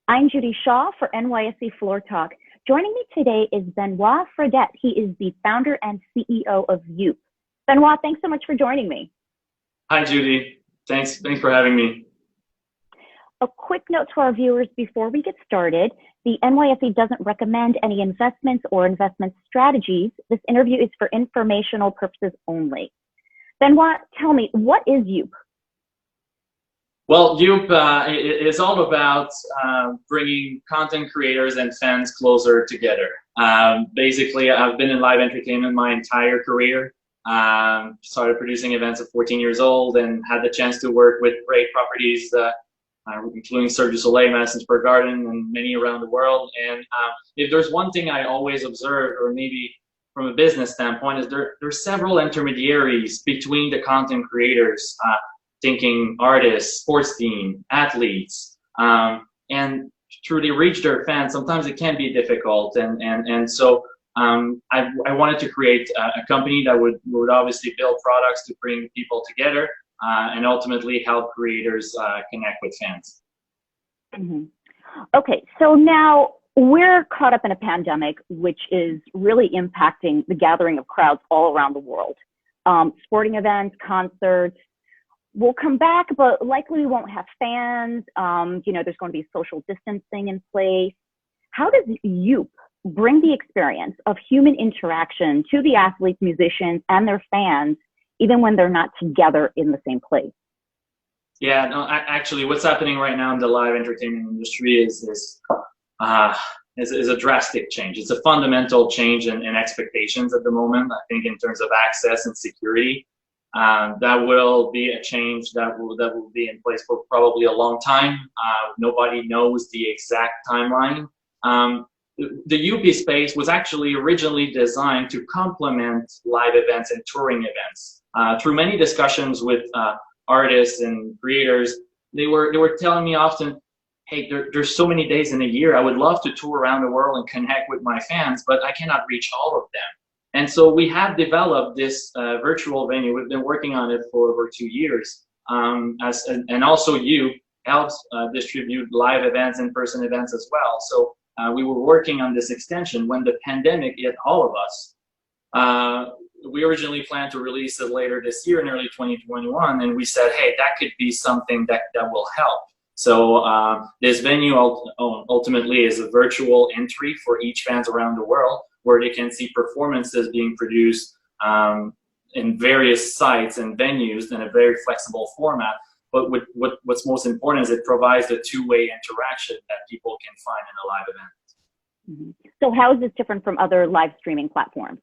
I'm Judy Shaw for NYSE Floor Talk. Joining me today is Benoit Fredette. He is the founder and CEO of Yoop. Benoit, thanks so much for joining me. Hi, Judy. Thanks for having me. A quick note to our viewers before we get started. The NYSE doesn't recommend any investments or investment strategies. This interview is for informational purposes only. Benoit, tell me, what is Yoop? Well, Yoop is all about bringing content creators and fans closer together. Basically, I've been in live entertainment my entire career. Started producing events at 14 years old and had the chance to work with great properties, including Cirque du Soleil, Madison Square Garden, and many around the world. And if there's one thing I always observe, or maybe from a business standpoint, is there's several intermediaries between the content creators, thinking artists, sports team, athletes, and truly reach their fans. Sometimes it can be difficult, and so I wanted to create a company that would obviously build products to bring people together and ultimately help creators connect with fans. Mm-hmm. Okay, so now we're caught up in a pandemic, which is really impacting the gathering of crowds all around the world. Sporting events, concerts. We'll come back, but likely we won't have fans. There's going to be social distancing in place. How does Yoop bring the experience of human interaction to the athletes, musicians, and their fans, even when they're not together in the same place? Yeah, no, actually, what's happening right now in the live entertainment industry is a drastic change. It's a fundamental change in expectations at the moment. I think in terms of access and security. That will be a change that will be in place for probably a long time. Nobody knows the exact timeline. The UP space was actually originally designed to complement live events and touring events. Through many discussions with artists and creators, they were telling me often, hey, there's so many days in a year. I would love to tour around the world and connect with my fans, but I cannot reach all of them. And so we have developed this virtual venue. We've been working on it for over 2 years. And also Yoop helps distribute live events, in-person events as well. So we were working on this extension when the pandemic hit all of us. We originally planned to release it later this year in early 2021. And we said, hey, that could be something that will help. So this venue ultimately is a virtual entry for each fans around the world, where they can see performances being produced in various sites and venues in a very flexible format. But what's most important is it provides a two-way interaction that people can find in a live event. Mm-hmm. So how is this different from other live streaming platforms?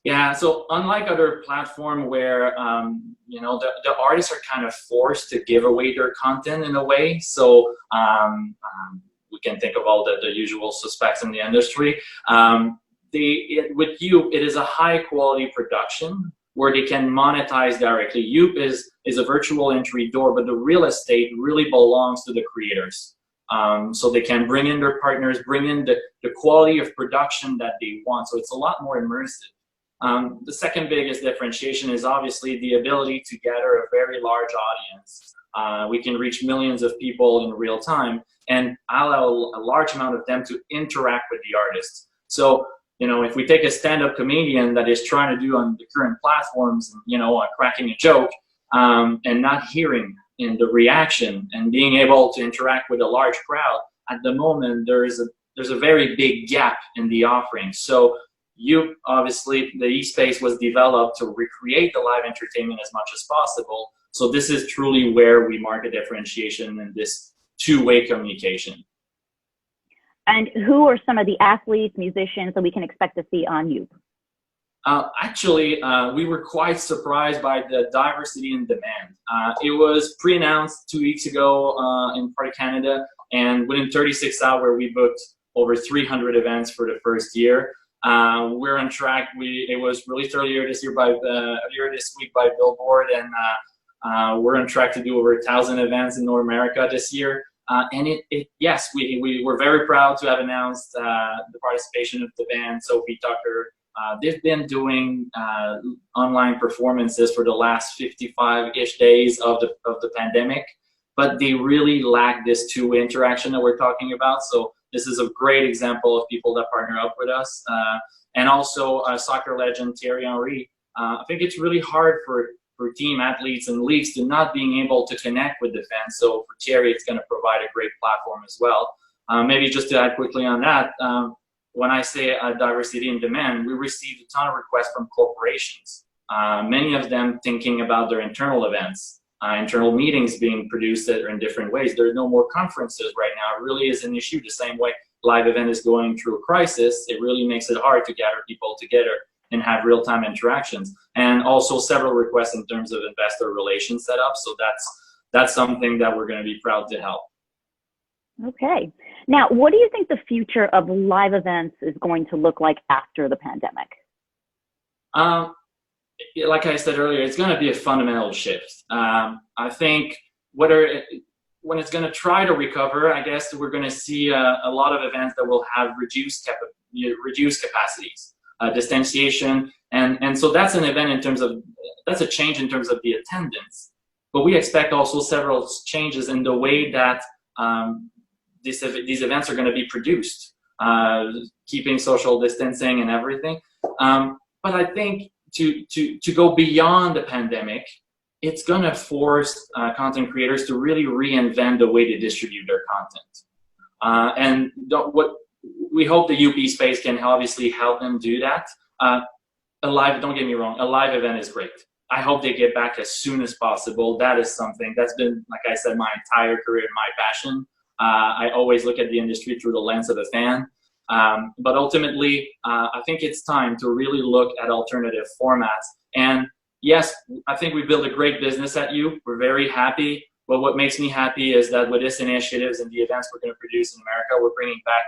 Yeah, so unlike other platforms where the artists are kind of forced to give away their content in a way, so we can think of all the usual suspects in the industry. With Yoop, it is a high quality production where they can monetize directly. Yoop is a virtual entry door, but the real estate really belongs to the creators. So they can bring in their partners, bring in the quality of production that they want. So it's a lot more immersive. The second biggest differentiation is obviously the ability to gather a very large audience. We can reach millions of people in real time and allow a large amount of them to interact with the artists. So, if we take a stand-up comedian that is trying to do on the current platforms, cracking a joke, and not hearing in the reaction and being able to interact with a large crowd, at the moment there's a very big gap in the offering. So Yoop, obviously, the e-space was developed to recreate the live entertainment as much as possible. So this is truly where we mark a differentiation in this two-way communication. And who are some of the athletes, musicians that we can expect to see on Yoop? Actually, we were quite surprised by the diversity in demand. It was pre-announced 2 weeks ago in part of Canada, and within 36 hours, we booked over 300 events for the first year. We're on track. It was released earlier this week by Billboard, and we're on track to do over 1,000 events in North America this year. And yes, we were very proud to have announced the participation of the band Sophie Tucker. They've been doing online performances for the last 55-ish days of the pandemic. but they really lack this two-way interaction that we're talking about. So this is a great example of people that partner up with us. And also soccer legend Thierry Henry. I think it's really hard for team athletes and leagues to not being able to connect with the fans. So for Thierry, it's going to provide a great platform as well. Maybe just to add quickly on that, when I say diversity in demand, we received a ton of requests from corporations, many of them thinking about their internal events, internal meetings being produced in different ways. There are no more conferences right now. It really is an issue. The same way live event is going through a crisis, it really makes it hard to gather people together and have real-time interactions. And also several requests in terms of investor relations setup. So that's something that we're going to be proud to help. Okay. Now, what do you think the future of live events is going to look like after the pandemic? Like I said earlier, it's going to be a fundamental shift. I think when it's going to try to recover, I guess we're going to see a lot of events that will have reduced capacities, distanciation, and so that's an event in terms of, that's a change in terms of the attendance. But we expect also several changes in the way that these events are going to be produced, keeping social distancing and everything. But I think to go beyond the pandemic, it's going to force content creators to really reinvent the way they distribute their content. And what we hope the UP space can obviously help them do that. Don't get me wrong, a live event is great. I hope they get back as soon as possible. That is something that's been, like I said, my entire career, my passion. I always look at the industry through the lens of a fan. But ultimately, I think it's time to really look at alternative formats. And yes, I think we built a great business at Yoop. We're very happy. But what makes me happy is that with this initiatives and the events we're going to produce in America, we're bringing back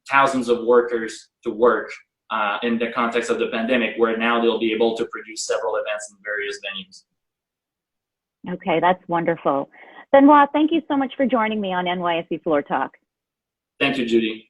thousands of workers to work in the context of the pandemic, where now they'll be able to produce several events in various venues. Okay, that's wonderful. Benoit, thank you so much for joining me on NYSE Floor Talk. Thank you, Judy.